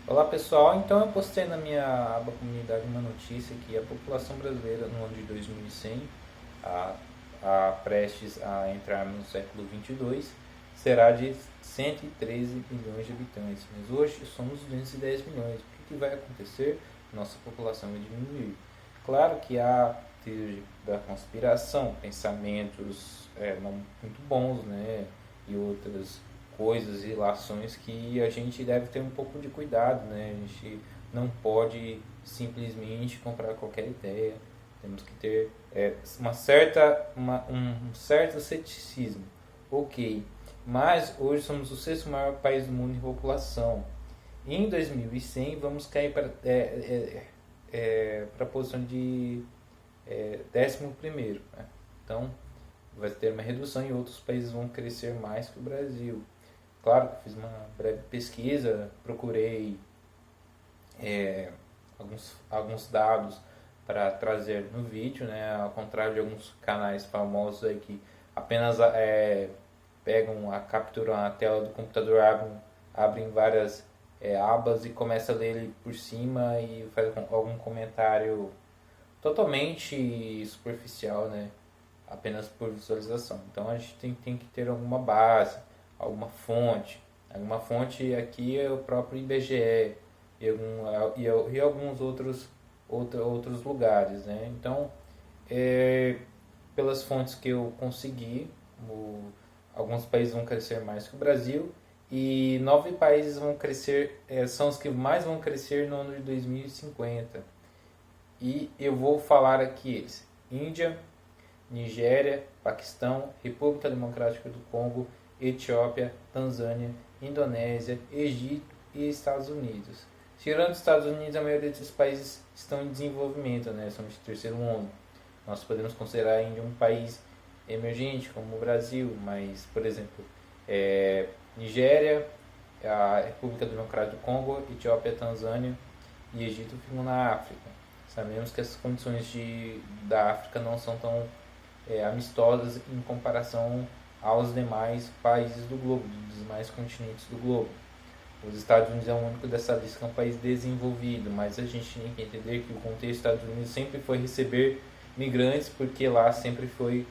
Olá pessoal, então eu postei na minha aba comunidade uma notícia que a população brasileira no ano de 2100, a, prestes a entrar no século 22, será de 113 milhões de habitantes, mas hoje somos 210 milhões. O que vai acontecer? Nossa população vai diminuir. Claro que há teorias da conspiração, pensamentos não muito bons, né? E outras coisas e relações que a gente deve ter um pouco de cuidado, né? A gente não pode simplesmente comprar qualquer ideia. Temos que ter um certo ceticismo. Ok, mas hoje somos o sexto maior país do mundo em população. E em 2100 vamos cair para a posição de 11º. Né? Então vai ter uma redução e outros países vão crescer mais que o Brasil. Claro que fiz uma breve pesquisa, procurei alguns dados para trazer no vídeo, né? Ao contrário de alguns canais famosos aí que apenas pegam, capturam a tela do computador, abrem várias abas e começa a ler ele por cima e faz algum comentário totalmente superficial, né? Apenas por visualização. Então a gente tem que ter alguma base, alguma fonte. Alguma fonte aqui é o próprio IBGE e alguns outros lugares. Né? Então, pelas fontes que eu consegui, alguns países vão crescer mais que o Brasil e 9 países vão crescer, são os que mais vão crescer no ano de 2050. E eu vou falar aqui eles: Índia, Nigéria, Paquistão, República Democrática do Congo, Etiópia, Tanzânia, Indonésia, Egito e Estados Unidos. Tirando os Estados Unidos, a maioria desses países estão em desenvolvimento, né? São de terceiro mundo. Nós podemos considerar a Índia um país emergente, como o Brasil, mas, por exemplo, Nigéria, a República Democrática do Congo, Etiópia, Tanzânia e Egito ficam na África. Sabemos que as condições da África não são tão amistosas em comparação aos demais países do globo, dos demais continentes do globo. Os Estados Unidos é o único dessa lista que é um país desenvolvido, mas a gente tem que entender que o contexto dos Estados Unidos sempre foi receber migrantes, porque lá sempre foi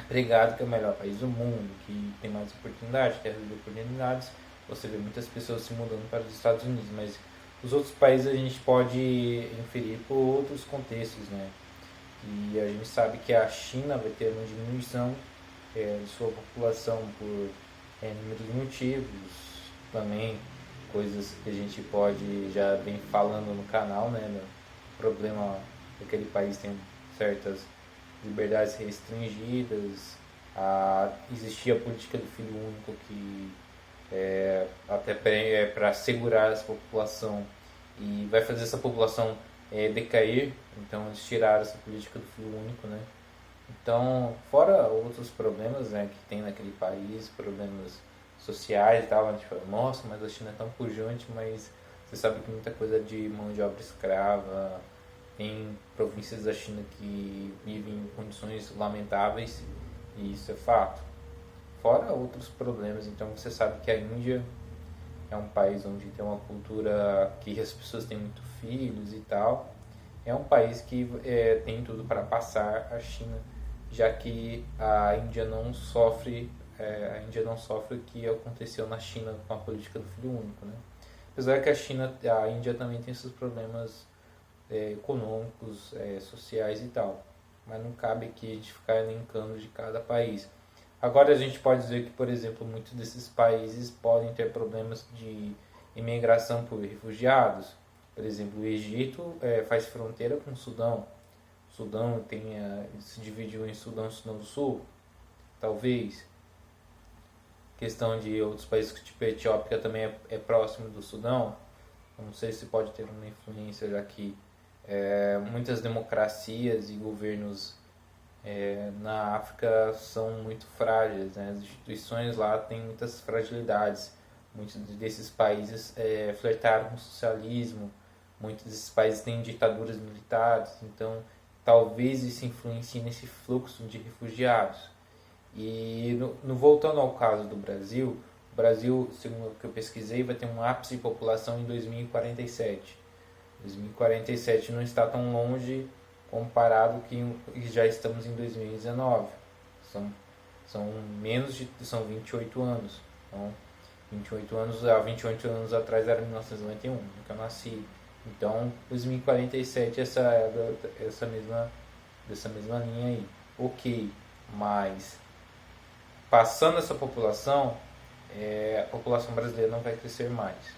pregado que é o melhor país do mundo, que tem mais oportunidades, terra de oportunidades. Você vê muitas pessoas se mudando para os Estados Unidos, mas os outros países a gente pode inferir por outros contextos, né? E a gente sabe que a China vai ter uma diminuição de sua população por inúmeros motivos, também coisas que a gente pode já vem falando no canal, né? O problema daquele país tem certas liberdades restringidas, existia a política do filho único que até para segurar essa população e vai fazer essa população decair, então eles tiraram essa política do filho único, né? Então, fora outros problemas, né, que tem naquele país, problemas sociais e tal, a gente fala, nossa, mas a China é tão pujante, mas você sabe que muita coisa de mão de obra escrava, tem províncias da China que vivem em condições lamentáveis e isso é fato. Fora outros problemas, então você sabe que a Índia é um país onde tem uma cultura que as pessoas têm muito filhos e tal. É um país que tem tudo para passar a China, já que a Índia não sofre o que aconteceu na China com a política do filho único, né? Apesar que a Índia também tem seus problemas econômicos, sociais e tal, mas não cabe aqui a gente ficar elencando de cada país. Agora a gente pode dizer que, por exemplo, muitos desses países podem ter problemas de imigração por refugiados. Por exemplo, o Egito faz fronteira com o Sudão. O Sudão se dividiu em Sudão e Sudão do Sul, talvez. Questão de outros países, tipo a Etiópia também é próximo do Sudão. Não sei se pode ter uma influência, já que muitas democracias e governos na África são muito frágeis, né? As instituições lá têm muitas fragilidades. Muitos desses países flertaram com o socialismo, muitos desses países têm ditaduras militares, então talvez isso influencie nesse fluxo de refugiados. E voltando ao caso do Brasil, Brasil, segundo o que eu pesquisei, vai ter um ápice de população em 2047. 2047 não está tão longe comparado que já estamos em 2019. São são 28 anos. Então, 28 anos atrás era 1991, que eu nasci. Então, 2047 dessa mesma linha aí. Ok, mas passando essa população, a população brasileira não vai crescer mais.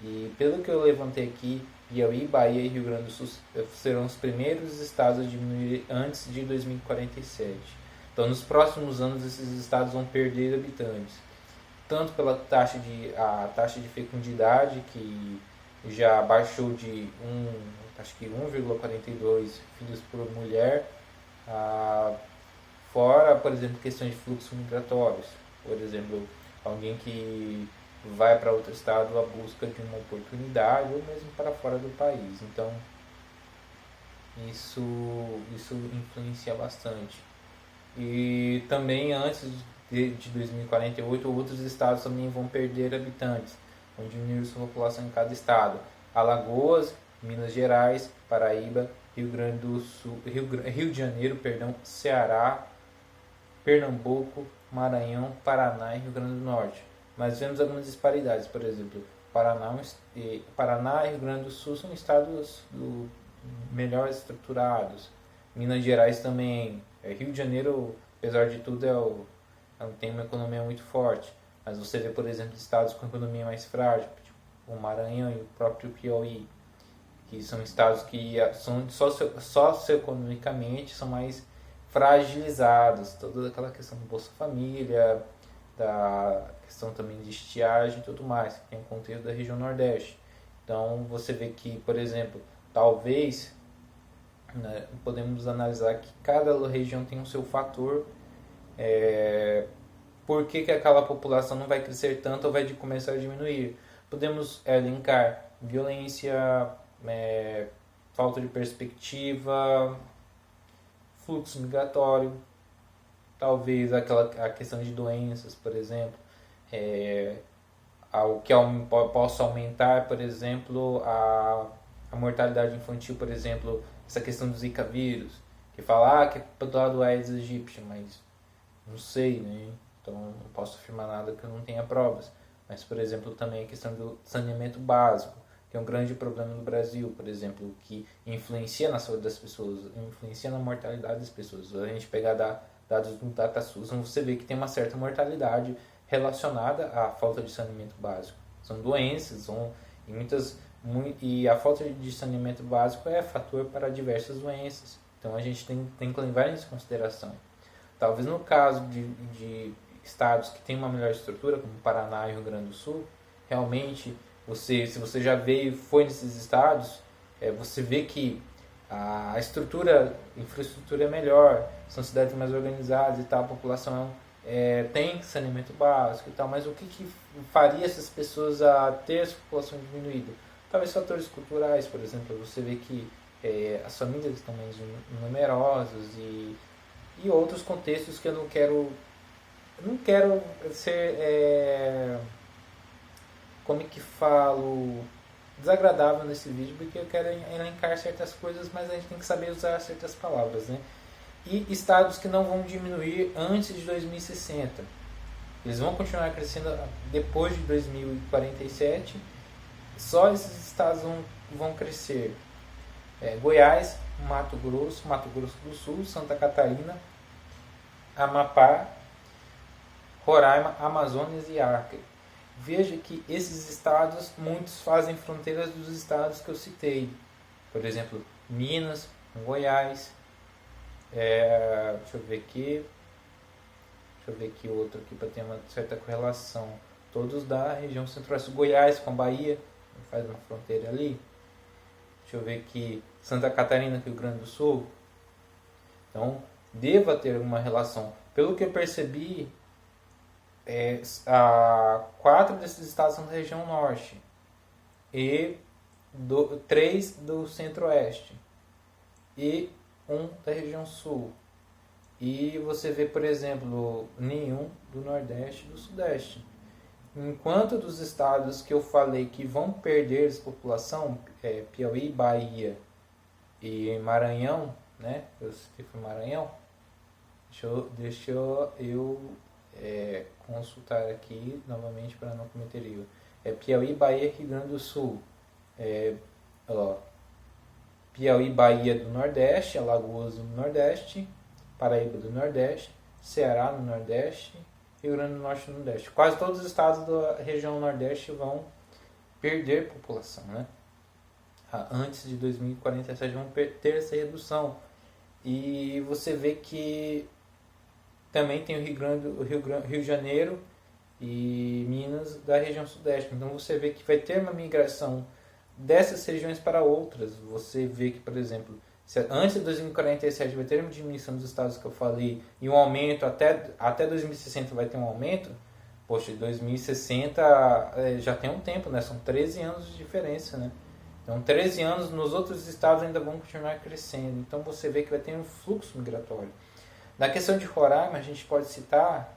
E pelo que eu levantei aqui, Piauí, Bahia e Rio Grande do Sul serão os primeiros estados a diminuir antes de 2047. Então, nos próximos anos, esses estados vão perder habitantes. Tanto pela taxa de fecundidade, que já baixou de acho que 1,42 filhos por mulher, fora, por exemplo, questões de fluxos migratórios. Por exemplo, alguém que vai para outro estado à busca de uma oportunidade ou mesmo para fora do país. Então, isso influencia bastante. E também antes de 2048, outros estados também vão perder habitantes, vão diminuir sua população em cada estado. Alagoas, Minas Gerais, Paraíba, Rio Grande do Sul, Rio de Janeiro, Ceará, Pernambuco, Maranhão, Paraná e Rio Grande do Norte. Mas vemos algumas disparidades, por exemplo, Paraná e Rio Grande do Sul são estados melhor estruturados. Minas Gerais também. Rio de Janeiro, apesar de tudo, tem uma economia muito forte. Mas você vê, por exemplo, estados com economia mais frágil, tipo o Maranhão e o próprio Piauí, que são estados que são socioeconomicamente são mais fragilizados. Toda aquela questão do Bolsa Família, da questão também de estiagem e tudo mais, que tem o contexto da região Nordeste. Então você vê que, por exemplo, talvez, né, podemos analisar que cada região tem o seu fator, por que aquela população não vai crescer tanto ou vai começar a diminuir. Podemos elencar violência, falta de perspectiva, fluxo migratório, talvez a questão de doenças, por exemplo, o que possa aumentar, por exemplo, a mortalidade infantil, por exemplo, essa questão do Zika vírus, que fala que é culpa do Aedes aegypti, mas não sei, né? Então não posso afirmar nada que eu não tenha provas. Mas, por exemplo, também a questão do saneamento básico, que é um grande problema no Brasil, por exemplo, que influencia na saúde das pessoas, influencia na mortalidade das pessoas. Se a gente pegar dados do DataSUS, você vê que tem uma certa mortalidade relacionada à falta de saneamento básico. São doenças, e a falta de saneamento básico é fator para diversas doenças. Então a gente tem que levar isso em consideração. Talvez no caso de estados que têm uma melhor estrutura, como Paraná e Rio Grande do Sul, realmente, se você já veio e foi nesses estados, você vê que a infraestrutura é melhor, são cidades mais organizadas e tal, a população tem saneamento básico e tal, mas o que faria essas pessoas a ter essa população diminuída? Talvez fatores culturais, por exemplo, você vê que as famílias estão menos numerosas e outros contextos que eu não quero ser, como é que falo, desagradável nesse vídeo, porque eu quero elencar certas coisas, mas a gente tem que saber usar certas palavras, né? E estados que não vão diminuir antes de 2060. Eles vão continuar crescendo depois de 2047. Só esses estados vão crescer. Goiás, Mato Grosso do Sul, Santa Catarina, Amapá, Roraima, Amazonas e Acre. Veja que esses estados, muitos fazem fronteiras dos estados que eu citei. Por exemplo, Minas, Goiás. Deixa eu ver aqui outro aqui para ter uma certa correlação. Todos da região centro-oeste. Goiás com Bahia, faz uma fronteira ali. Deixa eu ver aqui, Santa Catarina, Rio Grande do Sul. Então, deva ter uma relação. Pelo que eu percebi, 4 desses estados são da região norte e 3 do centro-oeste e 1 da região sul. E você vê, por exemplo, nenhum do nordeste e do sudeste. enquanto dos estados que eu falei que vão perder essa população, Piauí, Bahia e Maranhão, né? Eu citei foi Maranhão. Deixa eu consultar aqui novamente para não cometer erro. Piauí, Bahia, Rio Grande do Sul. Piauí, Bahia do Nordeste, Alagoas do Nordeste, Paraíba do Nordeste, Ceará no Nordeste, Rio Grande do Norte no Nordeste. Quase todos os estados da região Nordeste vão perder população, né? Antes de 2047 vão ter essa redução. E você vê que também tem o Rio de Janeiro e Minas da região Sudeste. Então você vê que vai ter uma migração dessas regiões para outras. Você vê que, por exemplo, antes de 2047 vai ter uma diminuição dos estados que eu falei e um aumento até 2060 vai ter um aumento. Poxa, 2060 já tem um tempo, né? São 13 anos de diferença, né? Então 13 anos nos outros estados ainda vão continuar crescendo. Então você vê que vai ter um fluxo migratório. Na questão de Roraima, a gente pode citar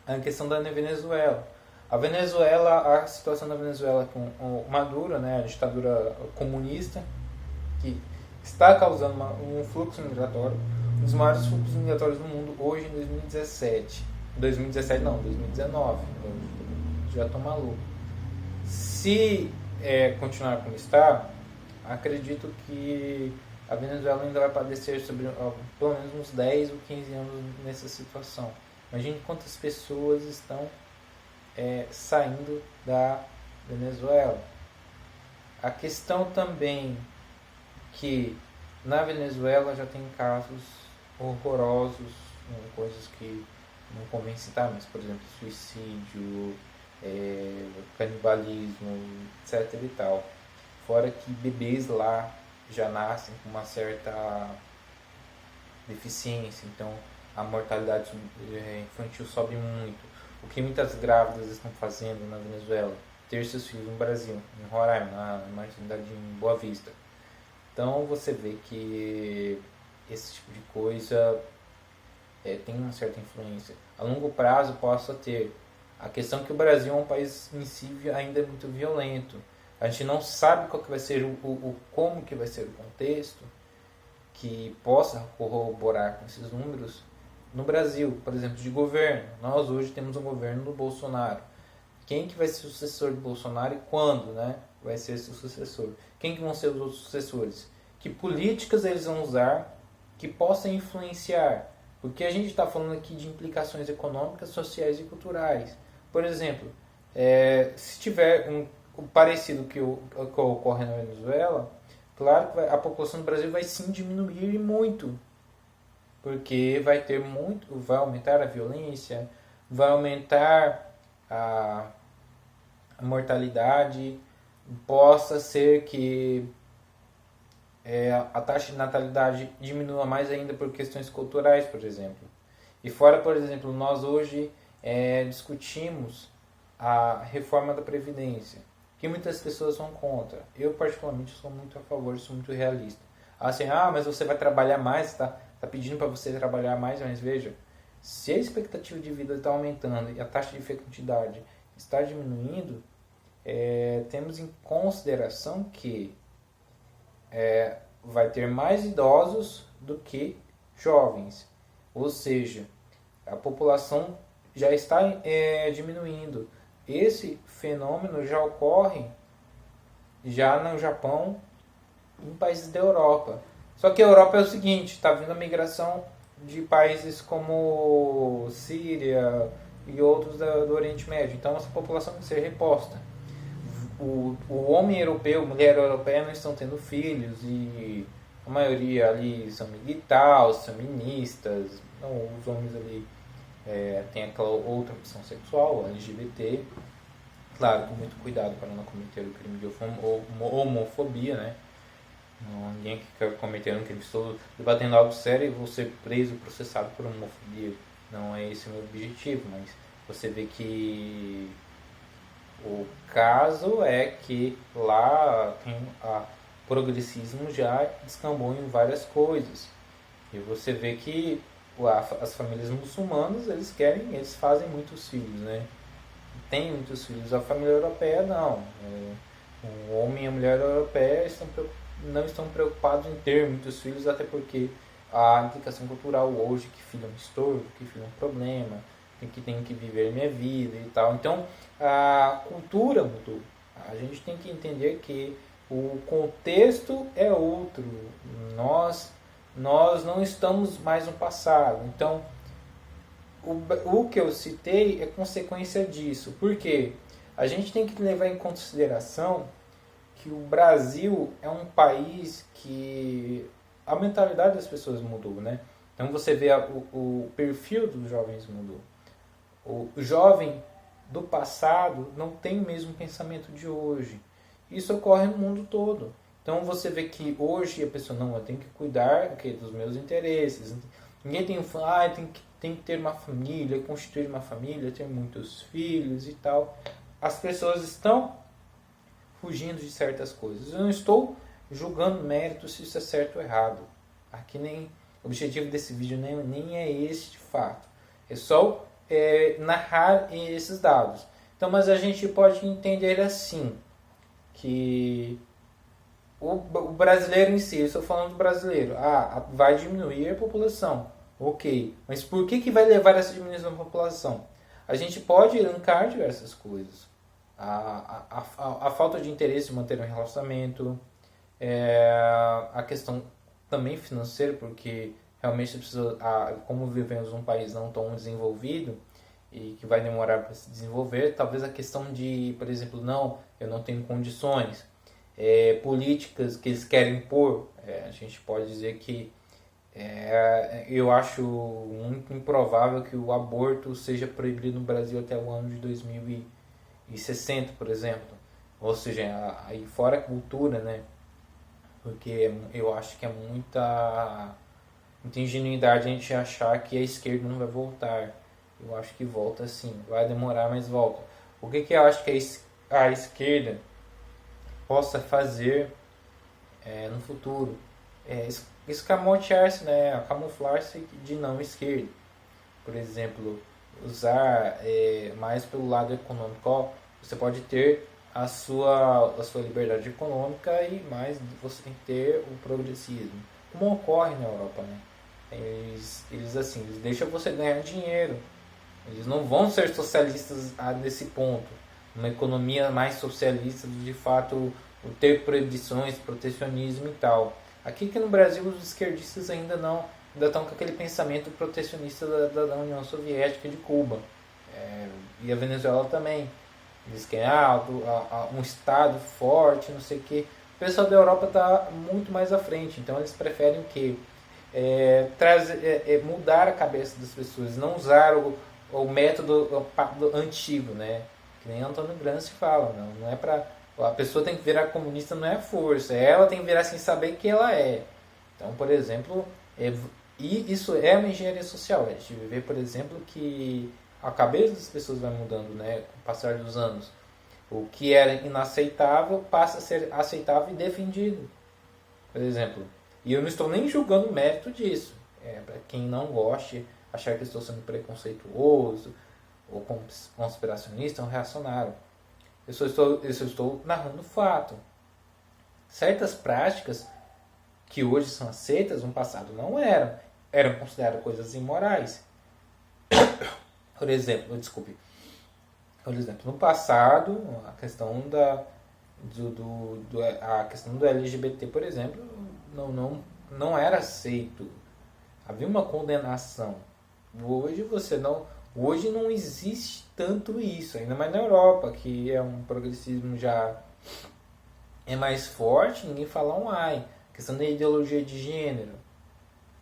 a questão da Venezuela. A situação da Venezuela com o Maduro, né, a ditadura comunista, que está causando um fluxo migratório, um dos maiores fluxos migratórios do mundo hoje em 2017. 2019. Eu já estou maluco. Se continuar como está, acredito que a Venezuela ainda vai padecer sobre pelo menos uns 10 ou 15 anos nessa situação. Imagine quantas pessoas estão saindo da Venezuela. A questão também que na Venezuela já tem casos horrorosos, coisas que não convém citar, mas por exemplo suicídio, canibalismo, etc e tal. Fora que bebês lá já nascem com uma certa deficiência, então a mortalidade infantil sobe muito. O que muitas grávidas estão fazendo na Venezuela? Ter seus filhos no Brasil, em Roraima, na maternidade em Boa Vista. Então você vê que esse tipo de coisa tem uma certa influência. A longo prazo possa ter. A questão é que o Brasil é um país em si ainda muito violento. A gente não sabe qual que vai ser como que vai ser o contexto que possa corroborar com esses números no Brasil, por exemplo, de governo. Nós hoje temos um governo do Bolsonaro. Quem que vai ser o sucessor do Bolsonaro e quando, né, vai ser esse sucessor? Quem que vão ser os outros sucessores? Que políticas eles vão usar que possam influenciar? Porque a gente está falando aqui de implicações econômicas, sociais e culturais. Por exemplo, se tiver um parecido que ocorre na Venezuela, claro que a população do Brasil vai sim diminuir muito. Porque vai aumentar a violência, vai aumentar a mortalidade, possa ser que a taxa de natalidade diminua mais ainda por questões culturais, por exemplo. E fora, por exemplo, nós hoje discutimos a reforma da Previdência, que muitas pessoas são contra. Eu, particularmente, sou muito a favor, sou muito realista. Assim, mas você vai trabalhar mais, tá pedindo para você trabalhar mais, mas veja, se a expectativa de vida está aumentando e a taxa de fecundidade está diminuindo, temos em consideração que vai ter mais idosos do que jovens, ou seja, a população já está diminuindo. Esse fenômeno já ocorre já no Japão, em países da Europa. Só que a Europa é o seguinte, está vindo a migração de países como Síria e outros do Oriente Médio. Então essa população tem que ser reposta. O homem europeu, a mulher europeia não estão tendo filhos e a maioria ali são militares, são feministas. Então, os homens ali têm aquela outra opção sexual, LGBT. Claro, com muito cuidado para não cometer o crime de homofobia, né? Ninguém que quer cometer um crime. Estou debatendo algo sério e vou ser preso, processado por homofobia. Não é esse o meu objetivo, mas você vê que o caso é que lá tem progressismo já descambou em várias coisas. E você vê que as famílias muçulmanas, eles fazem muitos filhos, né? tem muitos filhos. A família europeia não. O homem e a mulher europeia não estão preocupados em ter muitos filhos, até porque a implicação cultural hoje, que filho é um estorvo, que filho é um problema, tem que viver minha vida e tal. Então, a cultura mudou. A gente tem que entender que o contexto é outro. Nós não estamos mais no passado. Então, o que eu citei é consequência disso. Por quê? A gente tem que levar em consideração que o Brasil é um país que a mentalidade das pessoas mudou, né? Então você vê o perfil dos jovens mudou. O jovem do passado não tem o mesmo pensamento de hoje. Isso ocorre no mundo todo. Então você vê que hoje a pessoa não, eu tenho que cuidar dos meus interesses. Ninguém tem tem que ter uma família, constituir uma família, ter muitos filhos e tal. As pessoas estão fugindo de certas coisas. Eu não estou julgando mérito se isso é certo ou errado. Aqui nem o objetivo desse vídeo nem é esse de fato. É só narrar esses dados. Então, mas a gente pode entender assim que o brasileiro em si, eu estou falando do brasileiro, vai diminuir a população. Ok, mas por que vai levar essa diminuição da população? A gente pode elencar diversas coisas. A falta de interesse em manter um relacionamento, a questão também financeira, porque realmente precisa, como vivemos num país não tão desenvolvido e que vai demorar para se desenvolver, talvez a questão de, por exemplo, eu não tenho condições, políticas que eles querem impor, a gente pode dizer que eu acho muito improvável que o aborto seja proibido no Brasil até o ano de 2060, por exemplo. Ou seja, aí fora a cultura, né? Porque eu acho que é muita ingenuidade a gente achar que a esquerda não vai voltar. Eu acho que volta sim, vai demorar, mas volta. O que eu acho que a esquerda possa fazer no futuro? Escamotear-se, né? Camuflar-se de não esquerda. Por exemplo, usar mais pelo lado econômico. Você pode ter a sua liberdade econômica e mais você tem que ter o progressismo. Como ocorre na Europa, né? Eles deixam você ganhar dinheiro. Eles não vão ser socialistas nesse ponto. Uma economia mais socialista, de fato, ter proibições, protecionismo e tal. Aqui que no Brasil os esquerdistas ainda estão com aquele pensamento protecionista da União Soviética, de Cuba. E a Venezuela também. Diz que um Estado forte, não sei o quê. O pessoal da Europa está muito mais à frente, então eles preferem o quê? Mudar a cabeça das pessoas, não usar o método antigo, né? Que nem Antônio Gramsci fala, não é para... A pessoa tem que virar comunista, não é força, ela tem que virar sem saber que ela é. Então, por exemplo, e isso é uma engenharia social. A gente vê, por exemplo, que a cabeça das pessoas vai mudando, né, com o passar dos anos. O que era inaceitável passa a ser aceitável e defendido. Por exemplo, e eu não estou nem julgando o mérito disso. Para quem não goste, achar que estou sendo preconceituoso ou conspiracionista ou reacionário. Eu só estou narrando fato. Certas práticas que hoje são aceitas, no passado não eram. Eram consideradas coisas imorais. Por exemplo, no passado, a questão a questão do LGBT, por exemplo, não era aceito. Havia uma condenação. Hoje não existe tanto isso, ainda mais na Europa, que é um progressismo já mais forte, ninguém fala um ai. A questão da ideologia de gênero.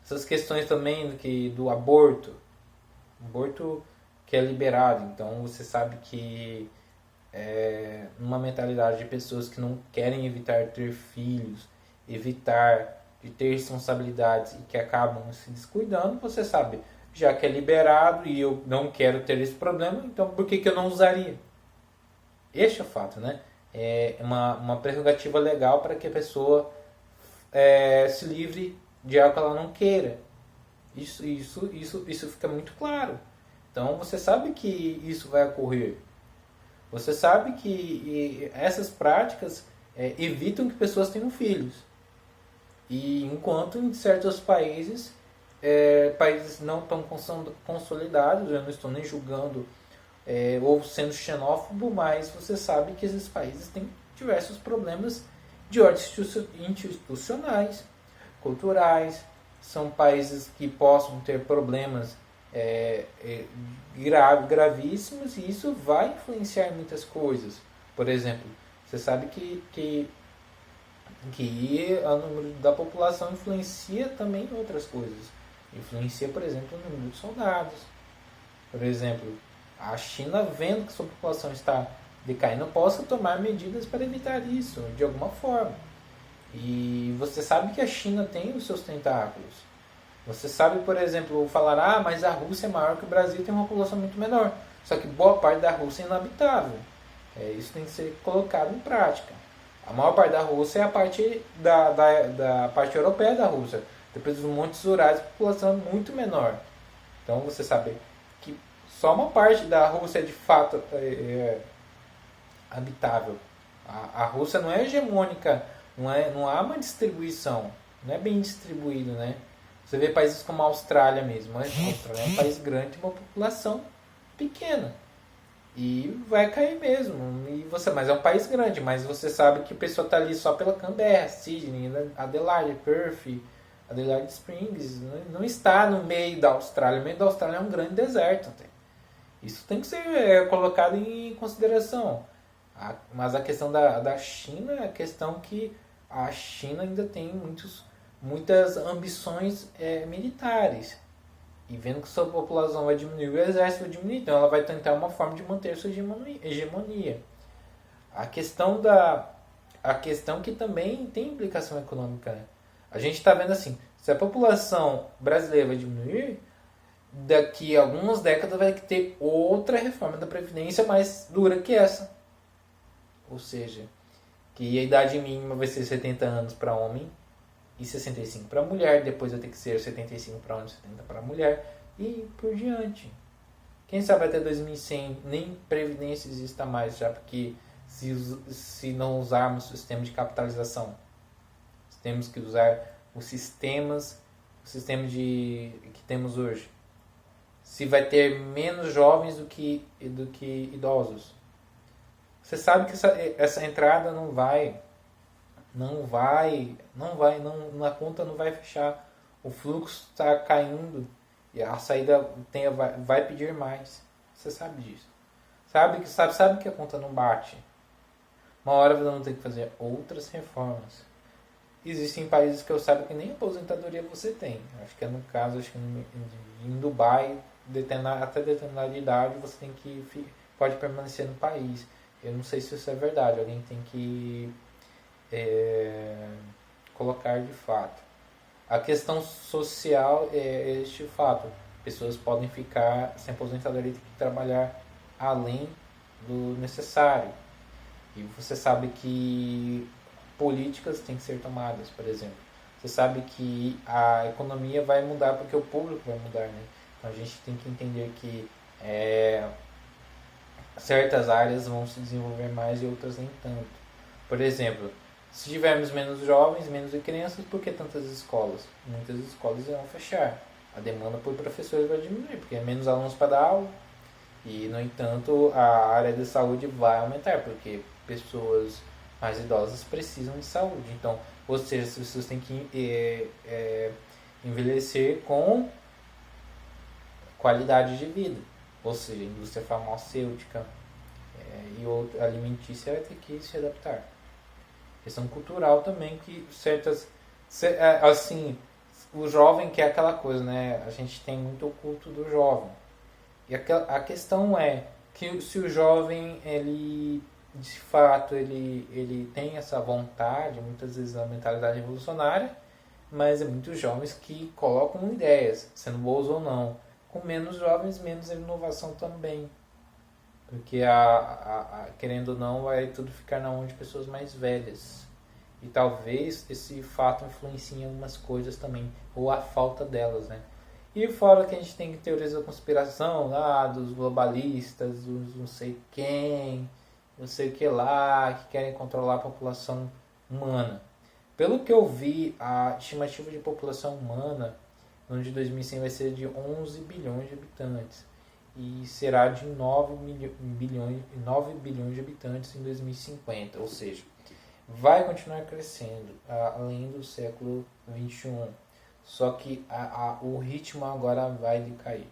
Essas questões também do aborto que é liberado. Então você sabe que uma mentalidade de pessoas que não querem evitar ter filhos, evitar de ter responsabilidades e que acabam se descuidando, você sabe, já que é liberado e eu não quero ter esse problema, então por que eu não usaria? Este é o fato, né? É uma prerrogativa legal para que a pessoa se livre de algo que ela não queira. Isso fica muito claro. Então você sabe que isso vai ocorrer. Você sabe que essas práticas evitam que pessoas tenham filhos. E enquanto em certos países, países não tão consolidados, eu não estou nem julgando ou sendo xenófobo, mas você sabe que esses países têm diversos problemas de ordem institucionais, culturais, são países que possam ter problemas gravíssimos e isso vai influenciar em muitas coisas. Por exemplo, você sabe que o número da população influencia também em outras coisas. Influencia, por exemplo, o número de soldados. Por exemplo, a China, vendo que sua população está decaindo, possa tomar medidas para evitar isso, de alguma forma. E você sabe que a China tem os seus tentáculos. Você sabe, por exemplo, falar, mas a Rússia é maior que o Brasil e tem uma população muito menor. Só que boa parte da Rússia é inabitável. Isso tem que ser colocado em prática. A maior parte da Rússia é a parte da parte europeia da Rússia. Depois dos montes Urais, a população é muito menor. Então você sabe que só uma parte da Rússia é de fato habitável. A Rússia não é hegemônica, não há uma distribuição, não é bem distribuído, né? Você vê países como a Austrália mesmo. A Austrália é um país grande e uma população pequena. E vai cair mesmo. Mas é um país grande, mas você sabe que a pessoa está ali só pela Canberra, Sydney, Adelaide, Perth, Adelaide Springs. Não está no meio da Austrália. O meio da Austrália é um grande deserto. Isso tem que ser colocado em consideração. Mas a questão da China é a questão que a China ainda tem muitas ambições militares. E vendo que sua população vai diminuir, o exército vai diminuir. Então ela vai tentar uma forma de manter sua hegemonia. A questão que também tem implicação econômica. Né? A gente está vendo assim, se a população brasileira vai diminuir, daqui a algumas décadas vai ter outra reforma da Previdência mais dura que essa. Ou seja, que a idade mínima vai ser 70 anos para homem e 65 para mulher, depois vai ter que ser 75 para homem e 70 para mulher e por diante. Quem sabe até 2100 nem Previdência exista mais, já porque se não usarmos o sistema de capitalização, temos que usar os sistemas que temos hoje. Se vai ter menos jovens do que idosos. Você sabe que essa entrada a conta não vai fechar. O fluxo está caindo e a saída vai pedir mais. Você sabe disso. Sabe que a conta não bate. Uma hora você vai ter que fazer outras reformas. Existem países que eu saiba que nem aposentadoria você tem. Acho que no caso, em Dubai, até determinada idade você pode permanecer no país. Eu não sei se isso é verdade. Alguém tem que colocar de fato. A questão social é este fato. Pessoas podem ficar sem aposentadoria e ter que trabalhar além do necessário. E você sabe que políticas têm que ser tomadas, por exemplo. Você sabe que a economia vai mudar porque o público vai mudar, né? Então a gente tem que entender que certas áreas vão se desenvolver mais e outras nem tanto. Por exemplo, se tivermos menos jovens, menos crianças, por que tantas escolas? Muitas escolas irão fechar. A demanda por professores vai diminuir, porque é menos alunos para dar aula. E, no entanto, a área de saúde vai aumentar, porque pessoas mais idosas precisam de saúde. Então, ou seja, as pessoas têm que envelhecer com qualidade de vida. Ou seja, a indústria farmacêutica e alimentícia vai ter que se adaptar. Questão cultural também, que assim, o jovem quer aquela coisa, né? A gente tem muito o culto do jovem. E a questão é que se o jovem, ele de fato, ele tem essa vontade, muitas vezes a mentalidade revolucionária, mas é muitos jovens que colocam ideias, sendo boas ou não. Com menos jovens, menos inovação também. Porque, querendo ou não, vai tudo ficar na mão de pessoas mais velhas. E talvez esse fato influencie em algumas coisas também, ou a falta delas, né? E fora que a gente tem teorias da conspiração, dos globalistas, dos não sei quem, não sei o que lá, que querem controlar a população humana. Pelo que eu vi, a estimativa de população humana no ano de 2100 vai ser de 11 bilhões de habitantes e será de 9 bilhões de habitantes em 2050, ou seja, vai continuar crescendo além do século 21. Só que o ritmo agora vai decair.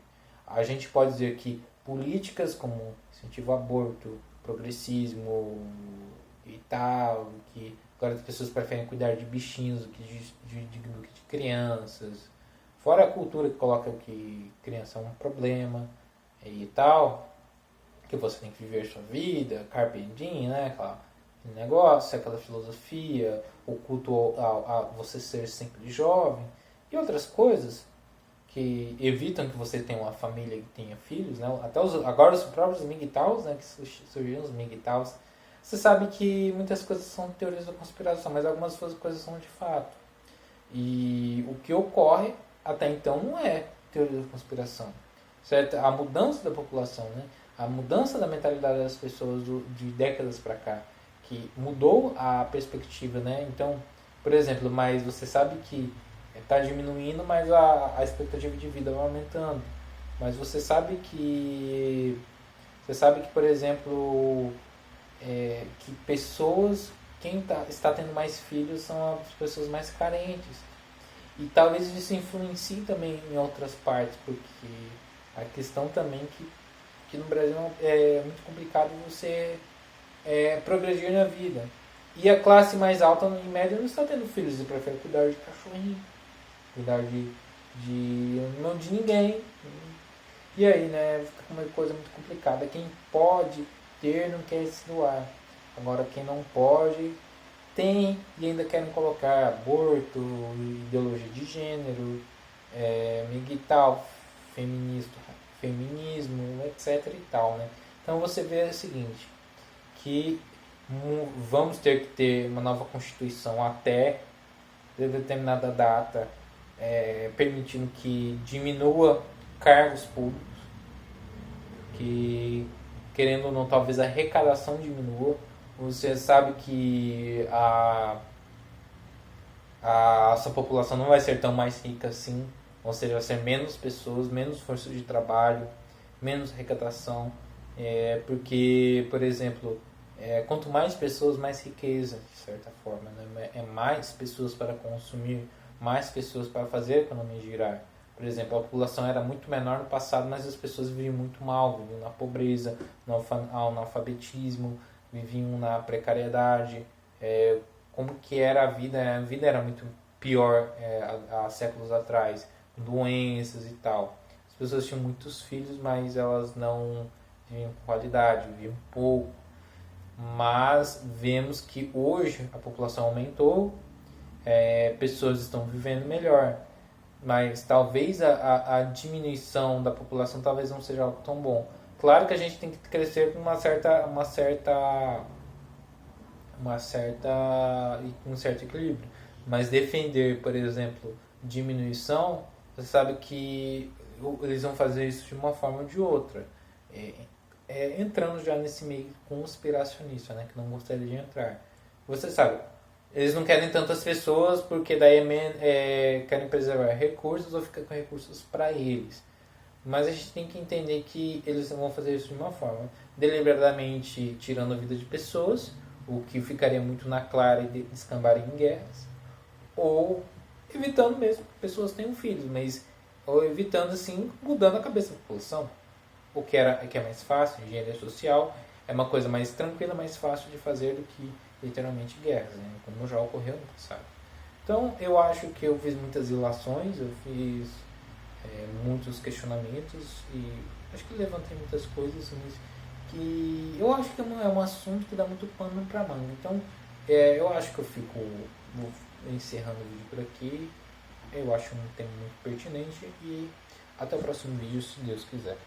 A gente pode dizer que políticas como incentivo ao aborto, progressismo e tal, que agora as pessoas preferem cuidar de bichinhos do que de crianças, fora a cultura que coloca que criança é um problema e tal, que você tem que viver sua vida, carpe diem, né? Aquele negócio, aquela filosofia, o culto a você ser sempre jovem e outras coisas que evitam que você tenha uma família que tenha filhos, né? Até agora os próprios MGTOWs, né? Que surgiram os MGTOWs, você sabe que muitas coisas são teorias da conspiração, mas algumas coisas são de fato. E o que ocorre até então não é teoria da conspiração, certo? A mudança da população, né? A mudança da mentalidade das pessoas de décadas para cá, que mudou a perspectiva, né? Então, por exemplo, mas você sabe que está diminuindo, mas a expectativa de vida vai aumentando. Mas por exemplo, que pessoas, está tendo mais filhos são as pessoas mais carentes. E talvez isso influencie também em outras partes, porque a questão também que no Brasil é muito complicado você progredir na vida. E a classe mais alta, em média, não está tendo filhos e prefere cuidar de cachorrinho, cuidar não de ninguém. E aí, né, fica uma coisa muito complicada. Quem pode ter não quer se doar. Agora, quem não pode, tem e ainda querem colocar aborto, ideologia de gênero, miguital, feminismo, etc. e tal, né? Então você vê o seguinte, que vamos ter que ter uma nova Constituição até determinada data, permitindo que diminua cargos públicos, que querendo ou não, talvez a arrecadação diminua. Você sabe que essa população não vai ser tão mais rica assim, ou seja, vai ser menos pessoas, menos força de trabalho, menos arrecadação, porque, por exemplo, quanto mais pessoas, mais riqueza, de certa forma, né? É mais pessoas para consumir, mais pessoas para fazer a economia girar. Por exemplo, a população era muito menor no passado, mas as pessoas viviam muito mal, viviam na pobreza, no analfabetismo, viviam na precariedade. Como que era a vida? A vida era muito pior há séculos atrás, com doenças e tal. As pessoas tinham muitos filhos, mas elas não viviam com qualidade, viviam pouco. Mas vemos que hoje a população aumentou, pessoas estão vivendo melhor, mas talvez a diminuição da população talvez não seja algo tão bom. Claro que a gente tem que crescer com um certo equilíbrio, mas defender, por exemplo, diminuição, você sabe que eles vão fazer isso de uma forma ou de outra. Entrando já nesse meio conspiracionista, né, que não gostaria de entrar. Você sabe, eles não querem tantas pessoas porque daí querem preservar recursos ou ficar com recursos para eles. Mas a gente tem que entender que eles vão fazer isso de uma forma deliberadamente tirando a vida de pessoas, o que ficaria muito na clara e descambarem em guerras, ou evitando mesmo que pessoas tenham filhos, mas ou evitando assim, mudando a cabeça da população. O que é mais fácil, engenharia social, é uma coisa mais tranquila, mais fácil de fazer do que literalmente guerras, né? Como já ocorreu no passado. Então eu acho que eu fiz muitas ilações, eu fiz muitos questionamentos e acho que levantei muitas coisas, mas que eu acho que é um assunto que dá muito pano para manga. Então eu acho que vou encerrando o vídeo por aqui. Eu acho um tema muito pertinente e até o próximo vídeo, se Deus quiser.